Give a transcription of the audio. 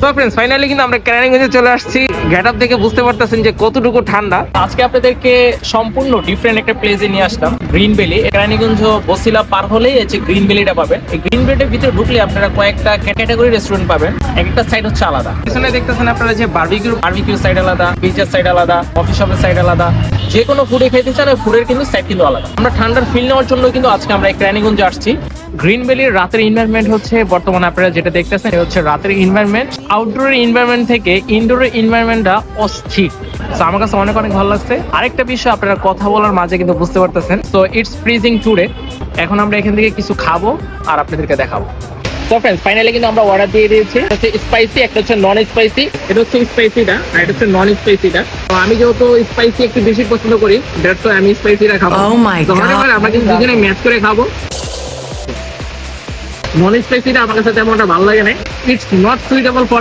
তো friends finally কিন্তু আমরা কেরানীগঞ্জে চলে আসছি। গেটআপ থেকে বুঝতে পারতেছেন যে কতটুকু ঠান্ডা। আজকে আপনাদেরকে সম্পূর্ণ ডিফারেন্ট একটা প্লেসে নিয়ে আসলাম, গ্রিন ভ্যালি। কেরানীগঞ্জ বসিলা পার হলেই হচ্ছে গ্রিন ভ্যালিটা পাবেন। এই গ্রিন ভ্যালির ভিতরে ঢুকলে আপনারা কয়েকটা ক্যাটাগরি রেস্টুরেন্ট পাবেন। একটা সাইড হচ্ছে আলাদা, পিছনে দেখতেছেন আপনারা যে বারবিকিউ সাইড আলাদা, পিজার সাইড আলাদা, কফি শপের সাইড আলাদা। যে কোনো ফুডে খাইতে চান ফুডের কিন্তু সাইড কিন্তু আলাদা। আমরা ঠান্ডার ফিল নেওয়ার জন্য কিন্তু আজকে আমরা কেরানীগঞ্জে আসছি। গ্রিন ভ্যালির রাতের এনভায়রনমেন্ট হচ্ছে বর্তমানে আপনারা যেটা দেখতেছেন হচ্ছে রাতের এনভায়রনমেন্ট। আউটডোরের এনভায়রনমেন্ট থেকে ইনডোরের এনভায়রনমেন্টটা অস্থির। সো আমার কাছে অনেক অনেক ভালো লাগছে। আরেকটা বিষয় আপনারা কথা বলার মাঝে কিন্তু বুঝতে পারতেছেন। So it's freezing today. এখন আমরা এখান থেকে কিছু খাবো আর আপনাদেরকে দেখাবো। তো फ्रेंड्स ফাইনালি কিন্তু আমরা অর্ডার দিয়ে দিয়েছি। হচ্ছে স্পাইসি, একটা হচ্ছে নন স্পাইসি। এটা হচ্ছে স্পাইসিটা আর এটা হচ্ছে নন স্পাইসিটা। তো আমি যেহেতু স্পাইসি একটু বেশি পছন্দ করি, দ্যাটস আমি স্পাইসিটা খাবো। তো আমরা কিন্তু দুজনে ম্যাচ করে খাবো। নন স্পাইসিটা আমার কাছে তেমন ভালো লাগে না। It's not suitable for